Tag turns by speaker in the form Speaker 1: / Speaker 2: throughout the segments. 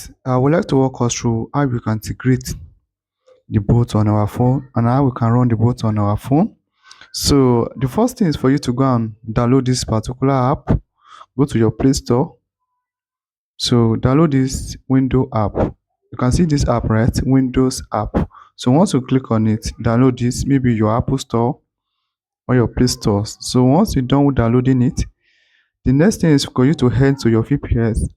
Speaker 1: guys, I would like to walk us through how we can integrate the bot on our phone and how we can run the bot on our phone. So the first thing is for you to go and download this particular app. Go to your Play Store. So download this window app. You can see this app, right? Windows app. So once you click on it, download this, maybe your Apple Store or your Play Store. So once you're done with downloading it, the next thing is for you to head to your VPS.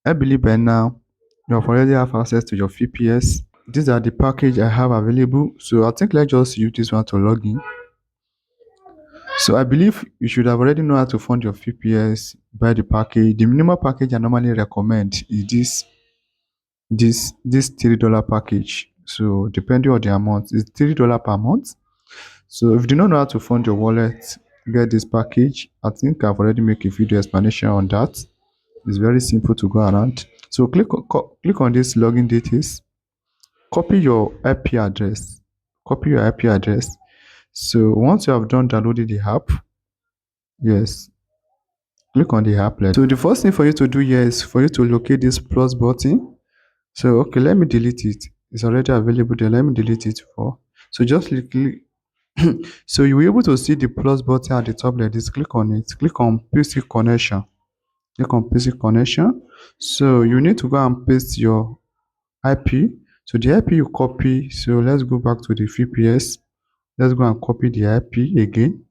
Speaker 1: I believe by now you have already have access to your VPS. These are the package I have available. So I think let's just use this one to log in. So I believe you should have already know how to fund your VPS by the package. The minimum package I normally recommend is this $3 package. So depending on the amount, it's $3 per month. So if you do not know how to fund your wallet, get this package. I think I've already made a video explanation on that. It's very simple to go around. So click on this login details. Copy your IP address. Copy your IP address. So once you have done downloading the app, yes, click on the app. So the first thing for you to do here is for you to locate this plus button. So okay, let me delete it. It's already available there. Let me delete it for. So just click. So you will be able to see the plus button at the top like this. Click on it. Click on PC connection. Click on PC connection. So you need to go and paste your IP. So the IP you copy. So let's go back to the VPS. Let's go and copy the IP again.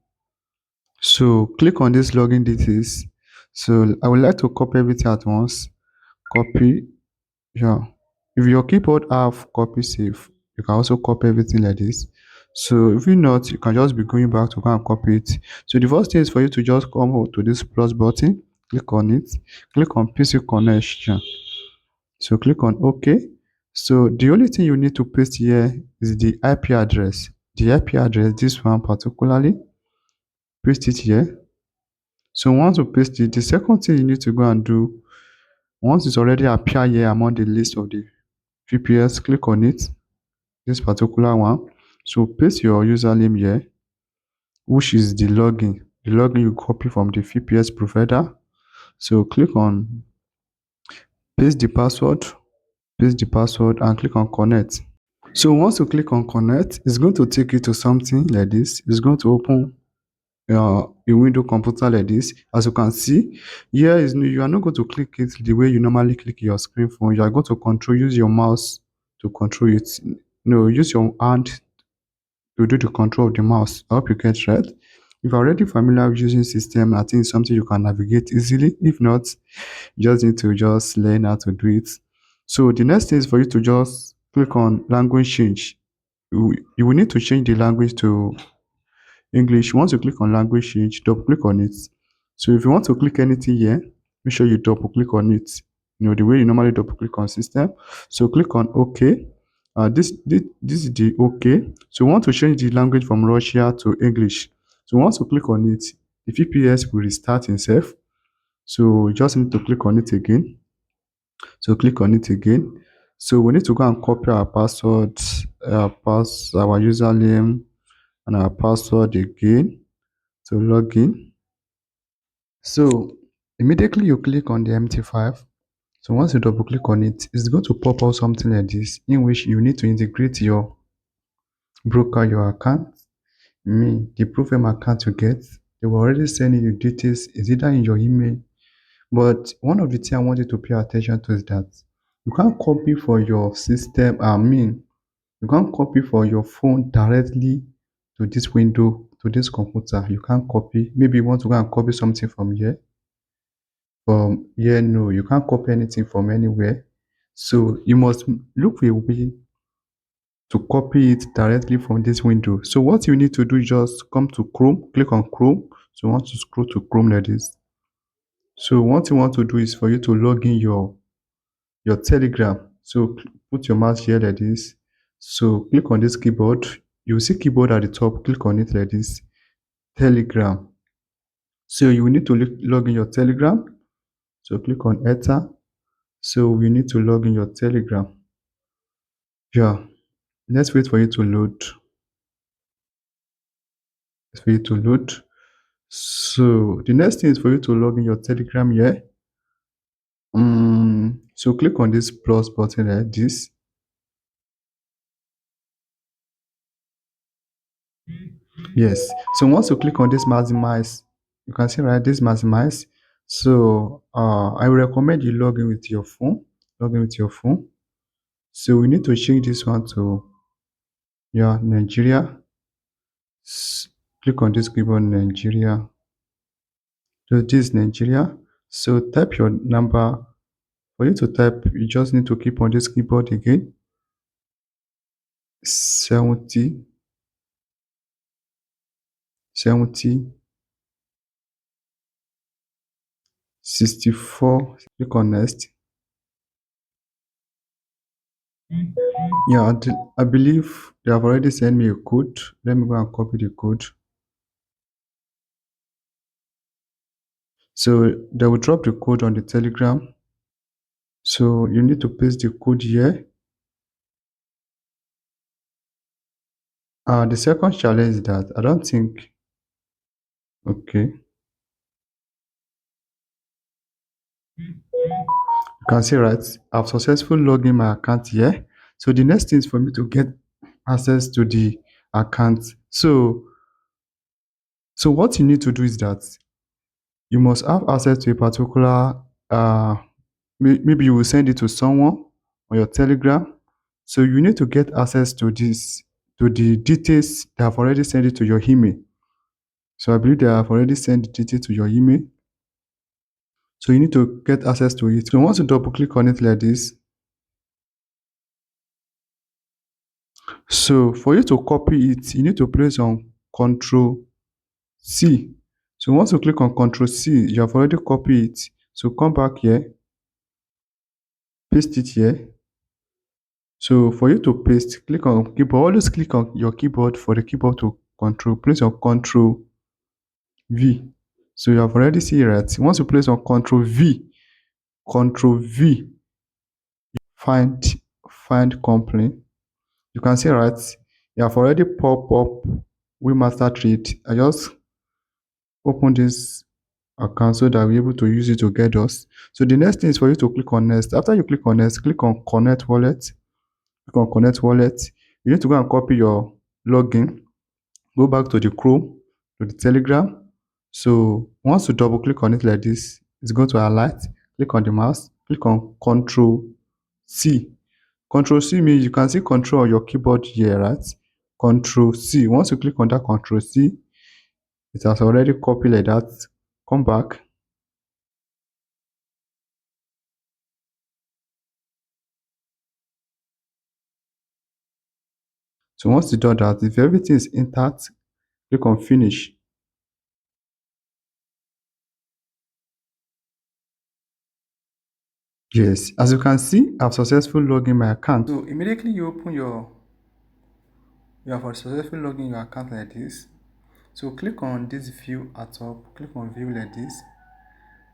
Speaker 1: So click on this login details. So I would like to copy everything at once. Copy. Yeah. If your keyboard have copy safe, you can also copy everything like this. So if you not, you can just be going back to go and copy it. So the first thing is for you to just come up to this plus button, click on it, click on PC connection. So click on OK. So the only thing you need to paste here is the IP address. The IP address, this one particularly, paste it here. So once you paste it, the second thing you need to go and do, once it's already appear here among the list of the VPS, click on it, this particular one. So paste your username here, which is the login you copy from the VPS provider. So click on paste the password and click on connect. So once you click on connect, it's going to take you to something like this. It's going to open a window computer like this. As you can see, here is you are not going to click it the way you normally click your screen phone. You are going to use your mouse to control it. No, use your hand to do the control of the mouse. I hope you get right. If you're already familiar with using system, I think it's something you can navigate easily. If not, you just need to just learn how to do it. So the next thing is for you to just click on language change. You will need to change the language to English. Once you click on language change, double click on it. So if you want to click anything here, make sure you double click on it. You know, the way you normally double click on system. So click on OK. This is the OK. So you want to change the language from Russia to English. So once you click on it, the VPS will restart itself. So you just need to click on it again. So click on it again. So we need to go and copy our password, our username and our password again to log in. So immediately you click on the empty file. So once you double click on it, it's going to pop out something like this, in which you need to integrate your broker, your account. The Profem account you get, they will already send you details, is either in your email. But one of the things I want you to pay attention to is that you can't copy for your system. You can't copy for your phone directly to this window, to this computer. You can't copy. Maybe you want to go and copy something from here. From here, no, you can't copy anything from anywhere. So you must look for a way to copy it directly from this window. So what you need to do is just come to Chrome, click on Chrome. So once you scroll to Chrome like this. So what you want to do is for you to log in your Telegram. So put your mouse here like this. So click on this keyboard. You see keyboard at the top. Click on it like this. Telegram. So you need to log in your Telegram. So click on enter. So we need to log in your Telegram. Yeah. Let's wait for you to load. Let's for you to load. So the next thing is for you to log in your Telegram here. So click on this plus button like this. Yes. So once you click on this maximize, you can see right this maximize. So I will recommend you log in with your phone. Log in with your phone. So we need to change this one to your Nigeria. Click on this keyboard Nigeria. So this is Nigeria. So type your number. For you to type, you just need to keep on this keyboard again. 70 70 64. Click on next. Yeah, I believe they have already sent me a code. Let me go and copy the code. So they will drop the code on the Telegram. So you need to paste the code here. The second challenge is that I don't think, okay, you can see right, I've successfully logged in my account here. So the next thing is for me to get access to the account. So what you need to do is that you must have access to a particular maybe you will send it to someone on your Telegram. So you need to get access to this, to the details. They have already sent it to your email. So I believe they have already sent the details to your email. So you need to get access to it. So once you double click on it like this, so for you to copy it, you need to place on Control C. So once you click on Control C, you have already copied it. So come back here, paste it here. So for you to paste, click on keyboard. Always click on your keyboard for the keyboard to control. Place on Control V. So you have already seen it right. Once you place on Control V, find company. You can see right. You have already pop up Master Trade. I just open this account so that we're able to use it to get us. So the next thing is for you to click on next. After you click on next, click on connect wallet. Click on connect wallet. You need to go and copy your login. Go back to the Chrome, to the Telegram. So once you double click on it like this, it's going to highlight. Click on the mouse, click on Control C. Control C means you can see control on your keyboard here, right? Control C. Once you click on that Control C, it has already copied like that. Come back. So once you do that, if everything is intact, click on finish. Yes, as you can see, I've successfully logged in my account. So immediately you have successfully logged in your account like this. So click on this view at top, click on view like this.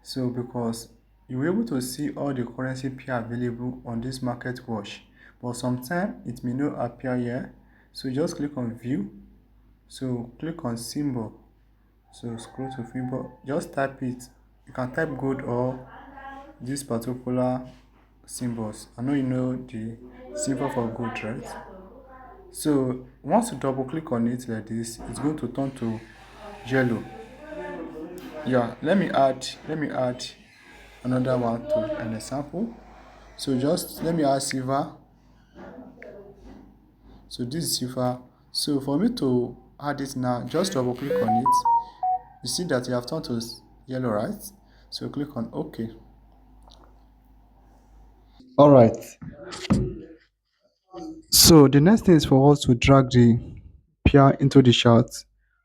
Speaker 1: So because you will be able to see all the currency pair available on this market watch, but sometimes it may not appear here. So just click on view. So click on symbol. So scroll to symbol, just type it. You can type gold or this particular symbols. I know you know the symbol for gold, right? So once you double click on it like this, it's going to turn to yellow. Yeah, let me add another one to an example. So just let me add silver. So this is silver. So for me to add it now, just double click on it. You see that you have turned to yellow, right? So click on OK. All right. So the next thing is for us to drag the pair into the chart.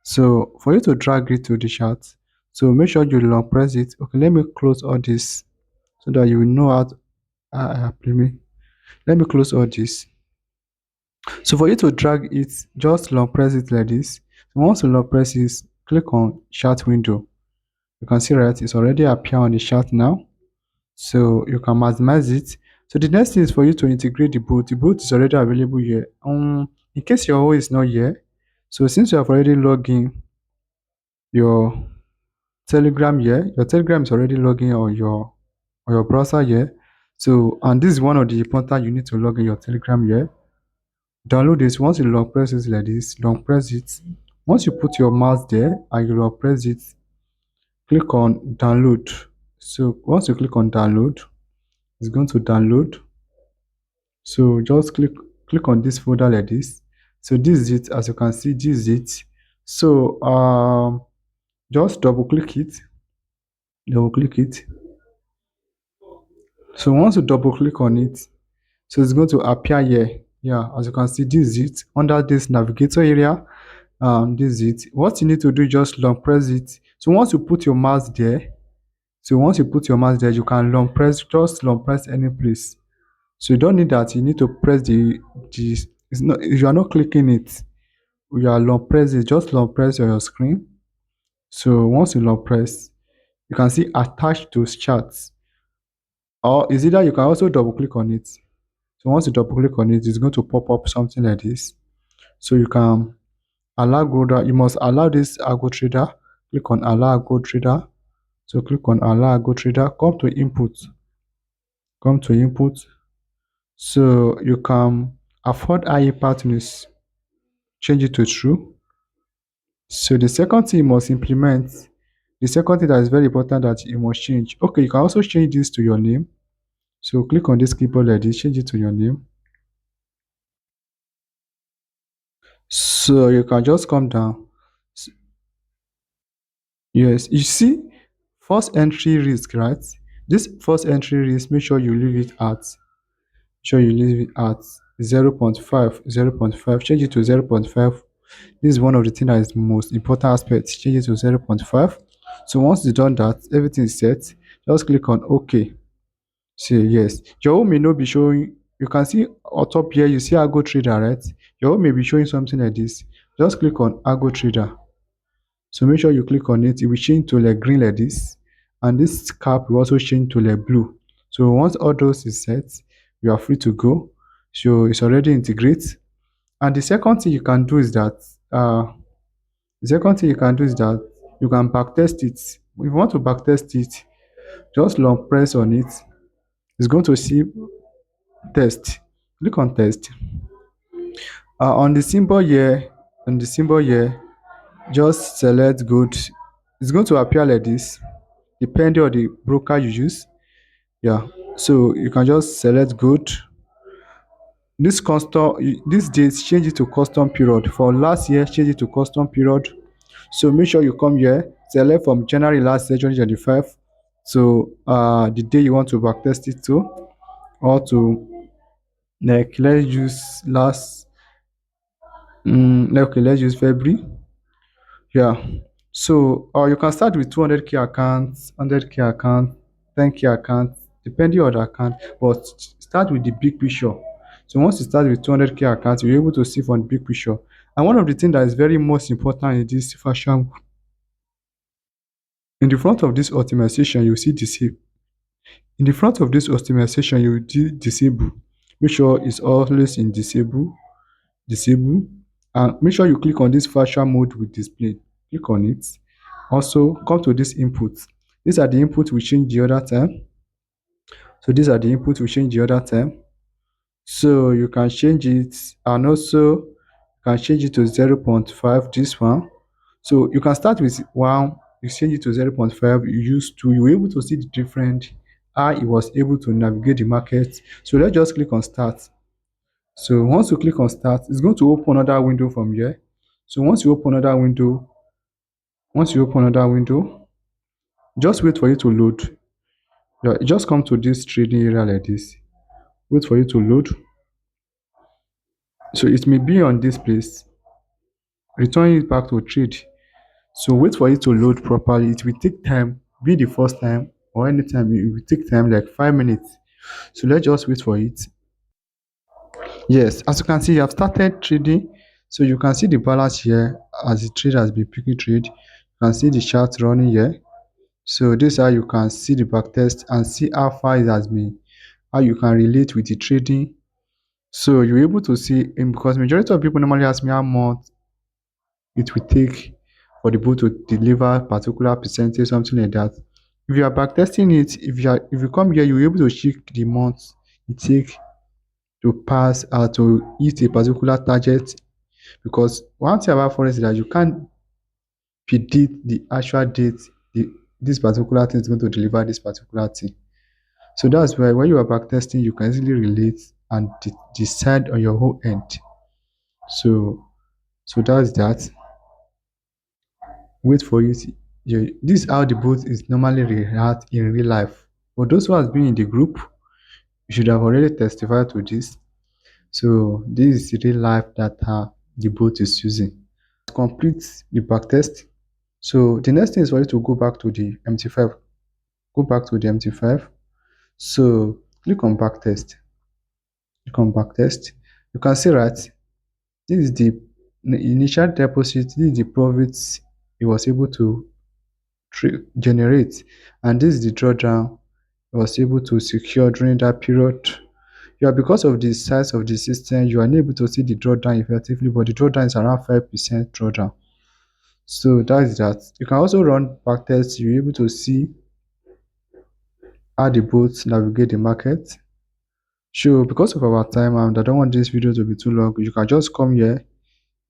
Speaker 1: So for you to drag it to the chart, so make sure you long press it. Okay, let me close all this so that you will know how to, let me close all this. So for you to drag it, just long press it like this. So once you long press it, click on chart window. You can see right, it's already appear on the chart now. So you can maximize it. So the next thing is for you to integrate the boot. The boot is already available here. In case your O is not here, so since you have already logged in your Telegram here, your Telegram is already logging on your or your browser here. So, and this is one of the important you need to log in your Telegram here. Download this. Once you long press it like this, long press it. Once you put your mouse there and you long press it, click on download. So once you click on download, it's going to download. So just click on this folder like this. So this is it. As you can see, this is it. So just double click it. Double click it. So once you double click on it, so it's going to appear here. Yeah, as you can see, this is it. Under this navigator area, this is it. What you need to do, just long press it. So once you put your mouse there, you can long press, just long press any place. So you don't need that. You need to press the it's not, you are not clicking it. You are long press it, just long press on your screen. So once you long press, you can see attached to charts. Or is either you can also double click on it. So once you double click on it, it's going to pop up something like this. So you can allow go, you must allow this algo trader. Click on allow algo trader. So click on allow algo trader. Come to input. Come to input. So you can afford IE partners. Change it to true. So the second thing you must implement, the second thing that is very important that you must change. Okay, you can also change this to your name. So click on this keyboard like this, change it to your name. So you can just come down. Yes, you see, first entry risk, right? This first entry risk, make sure you leave it at, sure you leave it at 0.5, 0.5, change it to 0.5. This is one of the things that is the most important aspect. Change it to 0.5. So once you done that, everything is set. Just click on OK. Say yes. Your home may not be showing. You can see on top here, you see Algo Trader, right? Your home may be showing something like this. Just click on Algo Trader. So make sure you click on it. It will change to like green like this. And this cap will also change to like blue. So once all those is set, you are free to go. So it's already integrated. And the second thing you can do is that you can backtest it. If you want to backtest it, just long press on it. It's going to see test. Click on test. On the symbol here, just select good. It's going to appear like this, depending on the broker you use. Yeah. So you can just select good. This custom, this date, change it to custom period. For last year, change it to custom period. So make sure you come here, select from January last year 2025 to the day you want to backtest it to, or to like let's use last okay, let's use February. Yeah. So you can start with 200k accounts, 100k account, 10k account, depending on the account, but start with the big picture. So once you start with 200k accounts, you're able to see from the big picture. And one of the things that is very most important in this fashion, in the front of this optimization, you see disable. In the front of this optimization, you disable. Make sure it's always in disable, and make sure you click on this fashion mode with display. Click on it. Also come to this input. These are the input we change the other time. So these are the input we change the other time. So you can change it, and also you can change it to 0.5, this one. So you can start with 1, you change it to 0.5, you use 2, you were able to see the different how it was able to navigate the market. So let's just click on start. So once you click on start, it's going to open another window from here. So once you open another window, just wait for it to load. Yeah, just come to this trading area like this. Wait for it to load. So it may be on this place. Return it back to trade. So wait for it to load properly. It will take time, be the first time or anytime. It will take time like 5 minutes. So let's just wait for it. Yes, as you can see, you have started trading. So you can see the balance here as the trade has been picking trade. You can see the chart running here. So this is how you can see the backtest and see how far it has been, how you can relate with the trading. So you're able to see, and because majority of people normally ask me how much it will take for the boot to deliver particular percentage, something like that. If you are backtesting it, if you come here, you'll be able to check the month it take to pass or to hit a particular target. Because one thing about forex is that you can't predict the actual date this particular thing is going to deliver this particular thing. So that's why when you are backtesting, you can easily relate and decide on your whole end. So that's that. Wait for it. This is how the bot is normally react in real life. For those who has been in the group, you should have already testified to this. So this is real life data the bot is using. Complete the backtest. So the next thing is for you to go back to the MT5. Go back to the MT5. So click on backtest. Click on backtest. You can see right. This is the initial deposit. This is the profits he was able to generate, and this is the drawdown he was able to secure during that period. Yeah, because of the size of the system, you are unable to see the drawdown effectively, but the drawdown is around 5% drawdown. So that is that. You can also run backtests. You're able to see how the bots navigate the market. So because of our time and I don't want this video to be too long, you can just come here,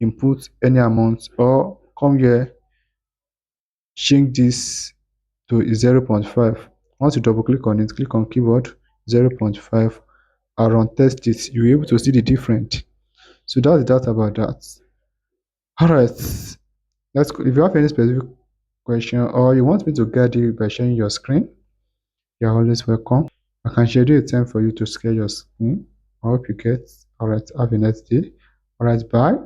Speaker 1: input any amount, or come here, change this to 0.5. Once you double click on it, click on keyboard 0.5 and run test it. You'll be able to see the difference. So that's that about that. Alright, let's go. If you have any specific question or you want me to guide you by sharing your screen, you're always welcome. I can schedule a time for you to share your screen. I hope you get. Alright, have a nice day. Alright, bye.